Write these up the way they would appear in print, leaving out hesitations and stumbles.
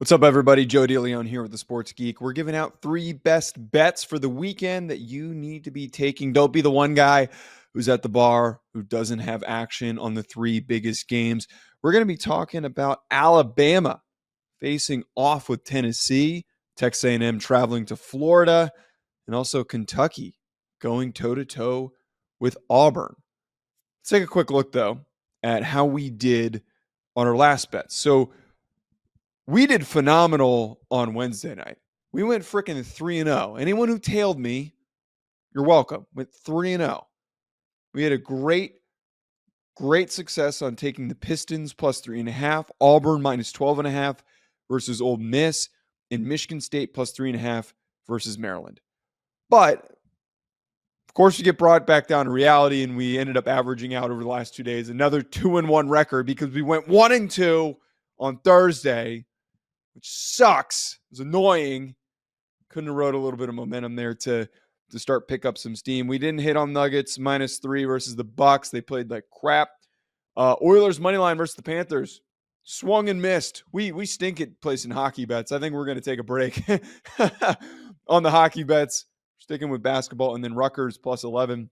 What's up, everybody? Joe DeLeone here with the Sports Geek. We're giving out 3 best bets for the weekend that you need to be taking. Don't be the one guy who's at the bar who doesn't have action on the 3 biggest games. We're going to be talking about Alabama facing off with Tennessee, Texas A&M traveling to Florida, and also Kentucky going toe-to-toe with Auburn. Let's take a quick look, though, at how we did on our last bet. So we did phenomenal on Wednesday night. We went freaking 3-0. Anyone who tailed me, you're welcome. Went 3-0. We had a great success on taking the Pistons plus 3.5, Auburn minus 12.5 versus Ole Miss, and Michigan State plus 3.5 versus Maryland. But of course, you get brought back down to reality, and we ended up averaging out over the last 2 days another 2-1 record because we went 1-2 on Thursday, which sucks. It was annoying. Couldn't have rode a little bit of momentum there to start pick up some steam. We didn't hit on Nuggets -3 versus the Bucks. They played like crap. Oilers money line versus the Panthers. Swung and missed. We stink at placing hockey bets. I think we're going to take a break on the hockey bets. Sticking with basketball. And then Rutgers plus 11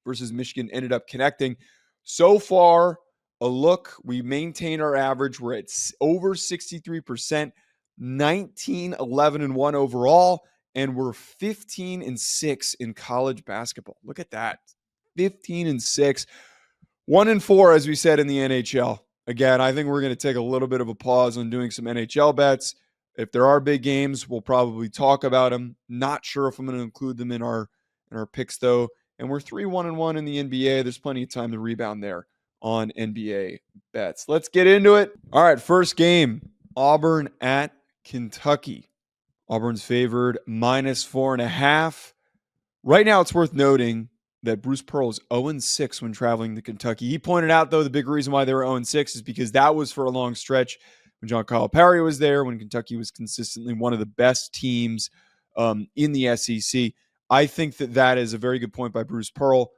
versus Michigan ended up connecting. So far, a look. We maintain our average. We're at over 63%, 19, 11, and 1 overall, and we're 15-6 in college basketball. Look at that. 15-6. 1-4, as we said, in the NHL. Again, I think we're going to take a little bit of a pause on doing some NHL bets. If there are big games, we'll probably talk about them. Not sure if I'm going to include them in our picks, though. And we're 3-1-1 in the NBA. There's plenty of time to rebound there on NBA bets. Let's get into it. All right, first game, Auburn at Kentucky. Auburn's favored -4.5. Right now, it's worth noting that Bruce Pearl is 0-6 when traveling to Kentucky. He pointed out, though, the big reason why they were 0-6 is because that was for a long stretch when John Calipari was there, when Kentucky was consistently one of the best teams in the SEC. I think that is a very good point by Bruce Pearl.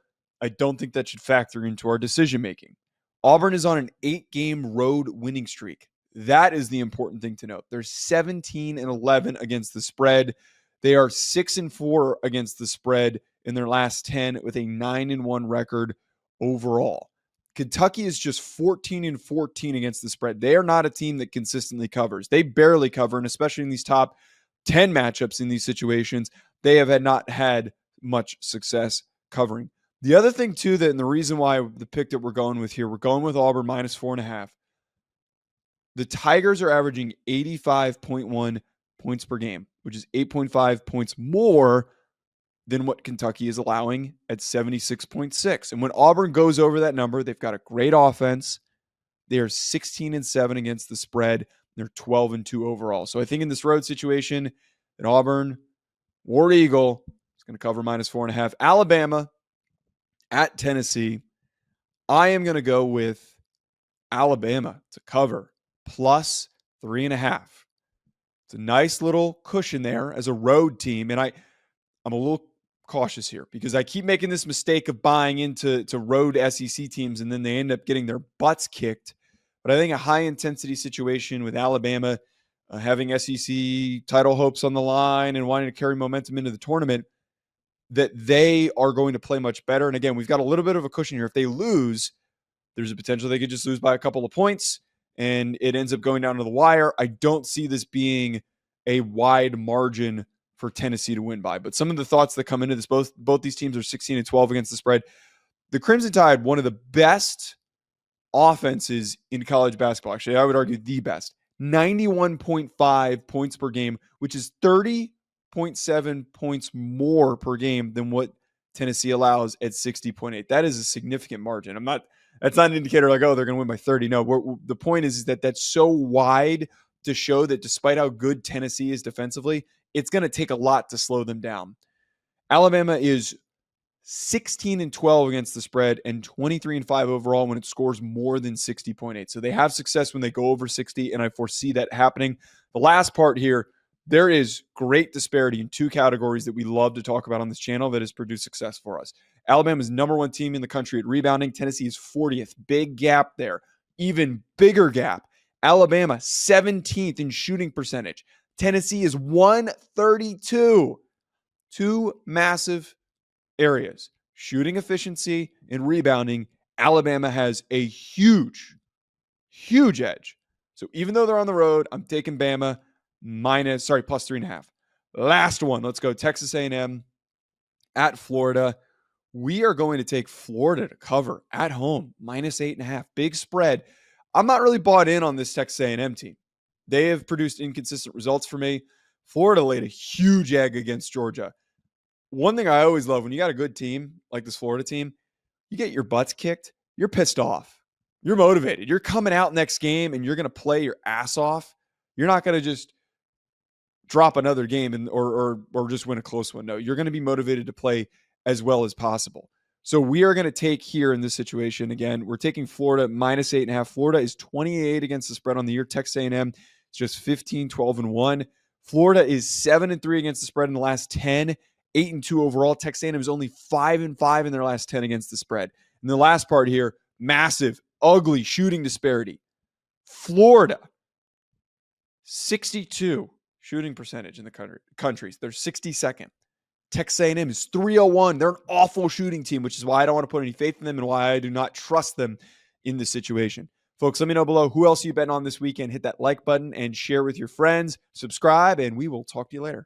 I don't think that should factor into our decision-making. Auburn is on an 8-game road winning streak. That is the important thing to note. They're 17-11 against the spread. They are 6-4 against the spread in their last 10 with a 9-1 record overall. Kentucky is just 14-14 against the spread. They are not a team that consistently covers. They barely cover, and especially in these top 10 matchups in these situations, they have not had much success covering. The other thing, too, and the reason why the pick that we're going with here, we're going with Auburn -4.5. The Tigers are averaging 85.1 points per game, which is 8.5 points more than what Kentucky is allowing at 76.6. And when Auburn goes over that number, they've got a great offense. They are 16-7 against the spread. They're 12-2 overall. So I think in this road situation, that Auburn, War Eagle, is going to cover -4.5. Alabama at Tennessee. I am going to go with Alabama to cover +3.5. It's a nice little cushion there as a road team. And I'm a little cautious here because I keep making this mistake of buying into road SEC teams and then they end up getting their butts kicked. But I think a high-intensity situation with Alabama having SEC title hopes on the line and wanting to carry momentum into the tournament, that they are going to play much better. And again, we've got a little bit of a cushion here. If they lose, there's a potential they could just lose by a couple of points and it ends up going down to the wire. I don't see this being a wide margin for Tennessee to win by. But some of the thoughts that come into this, both these teams are 16-12 against the spread. The Crimson Tide, one of the best offenses in college basketball. Actually, I would argue the best. 91.5 points per game, which is 30.7 points more per game than what Tennessee allows at 60.8. That is a significant margin. That's not an indicator like, oh, they're going to win by 30. No, the point is that that's so wide to show that despite how good Tennessee is defensively, it's going to take a lot to slow them down. Alabama is 16-12 against the spread and 23-5 overall when it scores more than 60.8. So they have success when they go over 60, and I foresee that happening. The last part here, there is great disparity in 2 categories that we love to talk about on this channel that has produced success for us. Alabama's #1 team in the country at rebounding. Tennessee is 40th. Big gap there. Even bigger gap Alabama, 17th in shooting percentage. Tennessee is 132. Two massive areas, shooting efficiency and rebounding. Alabama has a huge edge. So even though they're on the road, I'm taking Bama plus 3.5. Last one, let's go Texas A&M at Florida. We are going to take Florida to cover at home, minus 8.5. Big spread. I'm not really bought in on this Texas A&M team. They have produced inconsistent results for me. Florida laid a huge egg against Georgia. One thing I always love when you got a good team like this Florida team, you get your butts kicked, you're pissed off. You're motivated. You're coming out next game and you're going to play your ass off. You're not going to just drop another game or just win a close one. No, you're going to be motivated to play as well as possible. So we are going to take here in this situation, again, we're taking Florida minus 8.5. Florida is 28 against the spread on the year. Texas A&M is just 15, 12-1. Florida is 7-3 against the spread in the last 10, 8-2 overall. Texas A&M is only 5-5 in their last 10 against the spread. And the last part here, massive, ugly shooting disparity. Florida, 62 shooting percentage in the countries. They're 62nd. Texas A&M is 301. They're an awful shooting team, which is why I don't want to put any faith in them and why I do not trust them in this situation. Folks, let me know below who else you've betting on this weekend. Hit that like button and share with your friends. Subscribe, and we will talk to you later.